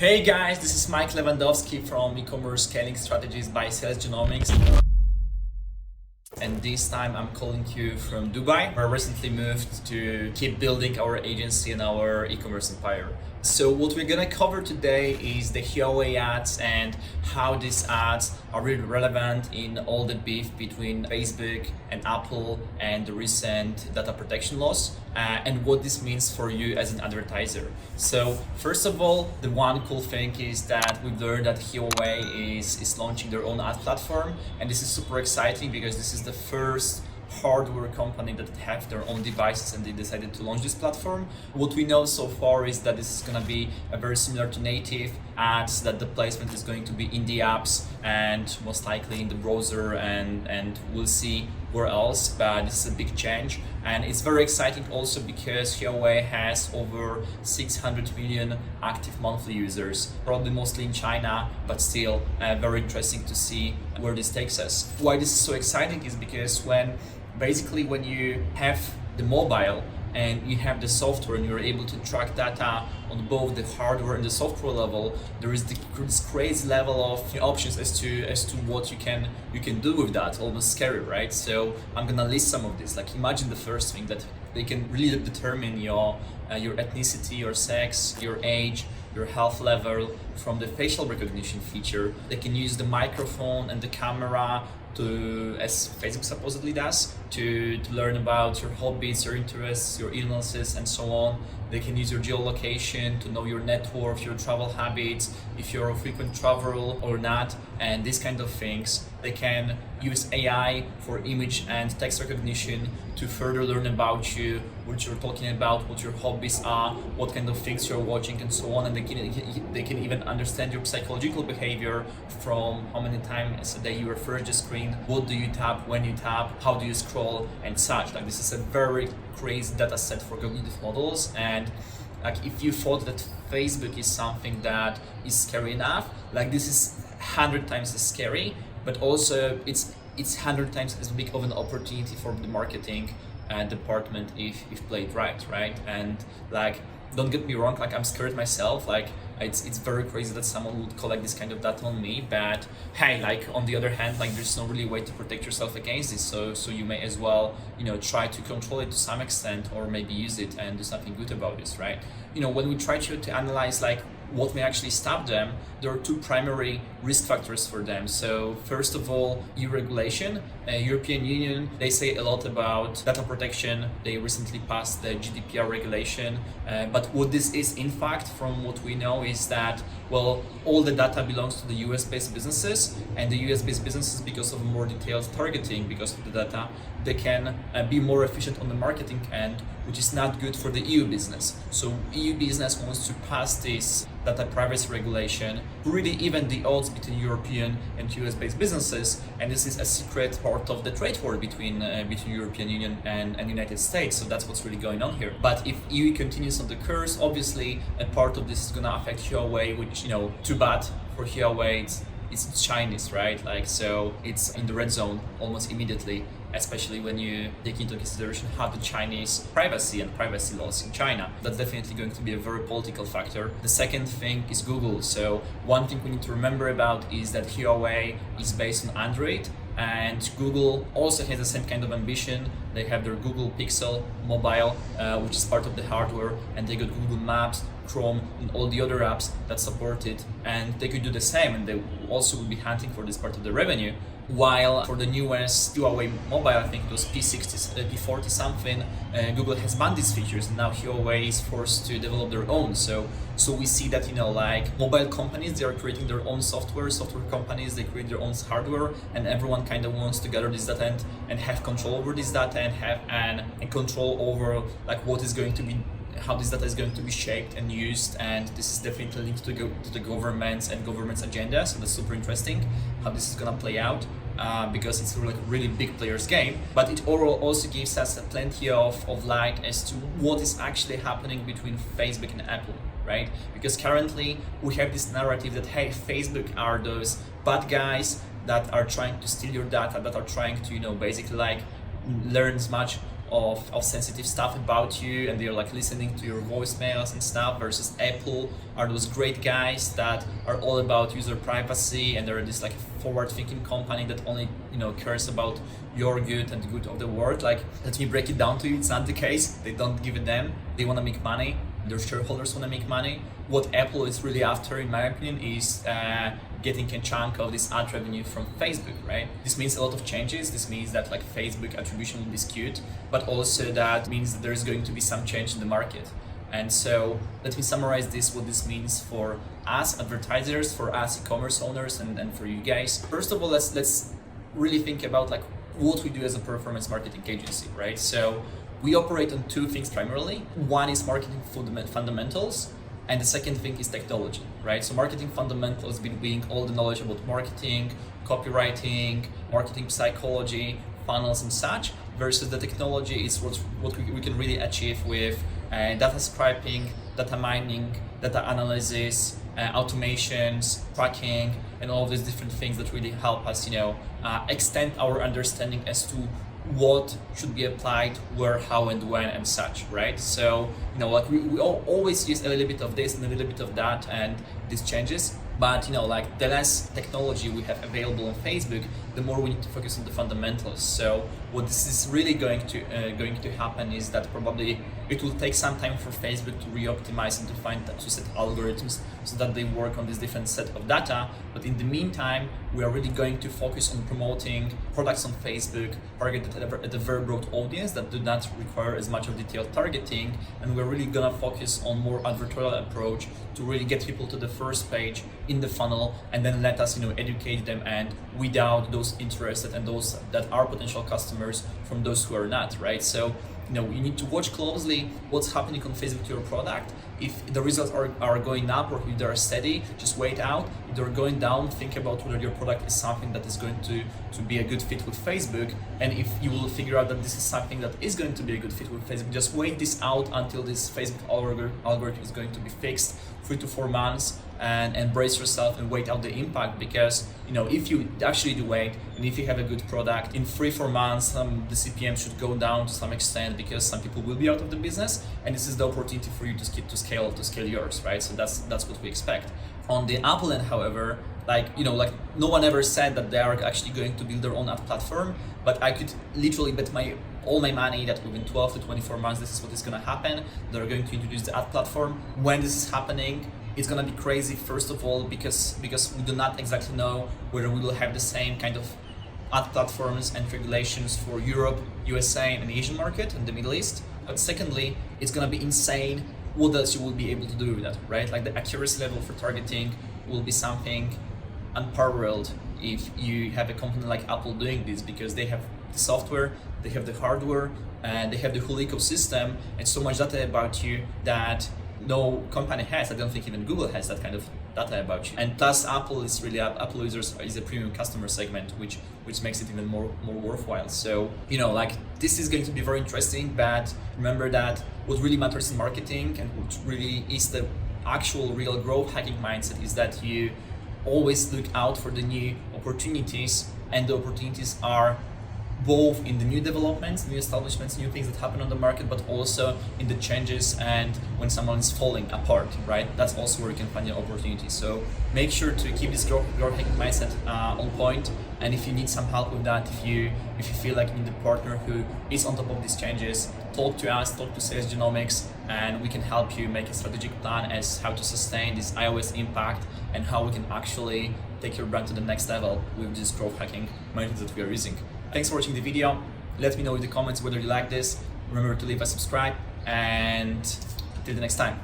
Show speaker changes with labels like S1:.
S1: Hey guys, this is Mike Lewandowski from eCommerce Scaling Strategies by Sales Genomics. And this time I'm calling you from Dubai, where I recently moved to keep building our agency and our e-commerce empire. So what we're gonna cover today is the Huawei ads and how these ads are really relevant in all the beef between Facebook and Apple and the recent data protection laws and what this means for you as an advertiser. So first of all, the one cool thing is that we've learned that Huawei is launching their own ad platform, and this is super exciting because this is the first hardware company that have their own devices and they decided to launch this platform. What we know so far is that this is going to be a very similar to native ads, that the placement is going to be in the apps and most likely in the browser, and we'll see where else, but this is a big change. And it's very exciting also because Huawei has over 600 million active monthly users, probably mostly in China, but still very interesting to see where this takes us. Why this is so exciting is because when you have the mobile and you have the software and you're able to track data on both the hardware and the software level, there is this crazy level of options as to what you can do with that. Almost scary, right? So I'm gonna list some of this. Like, imagine the first thing that they can really determine your ethnicity, your sex, your age, your health level from the facial recognition feature. They can use the microphone and the camera to, as Facebook supposedly does, to learn about your hobbies, your interests, your illnesses, and so on. They can use your geolocation to know your net worth, your travel habits, if you're a frequent traveler or not, and these kind of things. They can use AI for image and text recognition to further learn about you, what you're talking about, what your hobbies are, what kind of things you're watching, and so on. And they can even understand your psychological behavior from how many times a day you refresh the screen, what do you tap, when you tap, how do you scroll, and such. Like, this is a very crazy data set for cognitive models. And like, if you thought that Facebook is something that is scary enough, like, this is 100 times as scary, but also it's 100 times as big of an opportunity for the marketing department if played right? And like, don't get me wrong, like, I'm scared myself. Like, it's very crazy that someone would collect this kind of data on me, but hey, like, on the other hand, like, there's no really way to protect yourself against this, so you may as well, try to control it to some extent, or maybe use it and do something good about this, right? When we try to analyze like what may actually stop them, there are two primary risk factors for them. So first of all, EU regulation. European Union, they say a lot about data protection. They recently passed the GDPR regulation, but what this is, in fact, from what we know, is that, well, all the data belongs to the US-based businesses, and the US-based businesses, because of more detailed targeting, because of the data, they can be more efficient on the marketing end, which is not good for the EU business. So EU business wants to pass this data privacy regulation, really even the odds between European and US-based businesses, and this is a secret part of the trade war between European Union and United States. So that's what's really going on here. But if EU continues on the course, obviously a part of this is gonna affect Huawei, which, too bad for Huawei. It's Chinese, right? Like, so it's in the red zone almost immediately, especially when you take into consideration how the Chinese privacy and privacy laws in China. That's definitely going to be a very political factor. The second thing is Google. So one thing we need to remember about is that Huawei is based on Android, and Google also has the same kind of ambition. They have their Google Pixel mobile, which is part of the hardware, and they got Google Maps, Chrome, and all the other apps that support it, and they could do the same, and they also will be hunting for this part of the revenue. While for the newest Huawei mobile, I think it was P40 something, Google has banned these features, and now Huawei is forced to develop their own. So we see that, like, mobile companies, they are creating their own software companies, they create their own hardware, and everyone kind of wants to gather this data and have control over this data and have and control over like what is going to be, how this data is going to be shaped and used. And this is definitely linked to the governments and government's agenda. So that's super interesting how this is gonna play out, because it's like a really big players game. But it also gives us plenty of light as to what is actually happening between Facebook and Apple, right? Because currently we have this narrative that, hey, Facebook are those bad guys that are trying to steal your data, that are trying to, basically like learn as much of sensitive stuff about you, and they're like listening to your voicemails and stuff, versus Apple are those great guys that are all about user privacy, and they're this like forward-thinking company that only cares about your good and the good of the world. Like, let me break it down to you. It's not the case. They don't give a damn. They want to make money. Their shareholders want to make money. What Apple is really after, in my opinion, is getting a chunk of this ad revenue from Facebook, right? This means a lot of changes. This means that like Facebook attribution will be skewed, but also that means that there's going to be some change in the market. And so let me summarize this, what this means for us advertisers, for us e-commerce owners, and for you guys. First of all, let's really think about like what we do as a performance marketing agency, right? So we operate on two things primarily. One is marketing fundamentals, and the second thing is technology, right? So marketing fundamentals being all the knowledge about marketing, copywriting, marketing psychology, funnels and such, versus the technology is what we can really achieve with data scraping, data mining, data analysis, automations, tracking, and all of these different things that really help us, extend our understanding as to what should be applied, where, how, and when, and such, right? So, like we always use a little bit of this and a little bit of that, and this changes. But like the less technology we have available on Facebook, the more we need to focus on the fundamentals. So what this is really going to happen is that probably it will take some time for Facebook to re-optimize and to set algorithms so that they work on this different set of data. But in the meantime, we are really going to focus on promoting products on Facebook targeted at a very broad audience that do not require as much of detailed targeting. And we're really gonna focus on more advertorial approach to really get people to the first page in the funnel, and then let us educate them and weed out those interested and those that are potential customers from those who are not, right? So you need to watch closely what's happening on Facebook to your product. If the results are going up, or if they're steady, just wait out. If they're going down, think about whether your product is something that is going to be a good fit with Facebook. And if you will figure out that this is something that is going to be a good fit with Facebook, just wait this out until this Facebook algorithm is going to be fixed, 3 to 4 months, and embrace yourself and wait out the impact. Because if you actually do wait, and if you have a good product, in 3-4 months the CPM should go down to some extent, because some people will be out of the business, and this is the opportunity for you to scale yours, right? So that's what we expect. On the Apple end, however, like no one ever said that they are actually going to build their own ad platform, but I could literally bet all my money that within 12 to 24 months this is what is going to happen. They're going to introduce the ad platform. When this is happening, it's going to be crazy, first of all, because we do not exactly know whether we will have the same kind of ad platforms and regulations for Europe, USA, and Asian market, and the Middle East. But secondly, it's going to be insane what else you will be able to do with that, right? Like the accuracy level for targeting will be something unparalleled if you have a company like Apple doing this, because they have the software, they have the hardware, and they have the whole ecosystem, and so much data about you that no company has. I don't think even Google has that kind of data about you. And plus, Apple users is a premium customer segment, which makes it even more worthwhile. So like this is going to be very interesting. But remember that what really matters in marketing, and what really is the actual real growth hacking mindset, is that you always look out for the new opportunities, and the opportunities are both in the new developments, new establishments, new things that happen on the market, but also in the changes and when someone is falling apart, right? That's also where you can find your opportunities. So make sure to keep this growth hacking mindset on point. And if you need some help with that, if you feel like you need a partner who is on top of these changes, talk to us, talk to Sales Genomics, and we can help you make a strategic plan as how to sustain this iOS impact and how we can actually take your brand to the next level with this growth hacking mindset that we are using. Thanks for watching the video. Let me know in the comments whether you like this. Remember to leave a subscribe, and till the next time.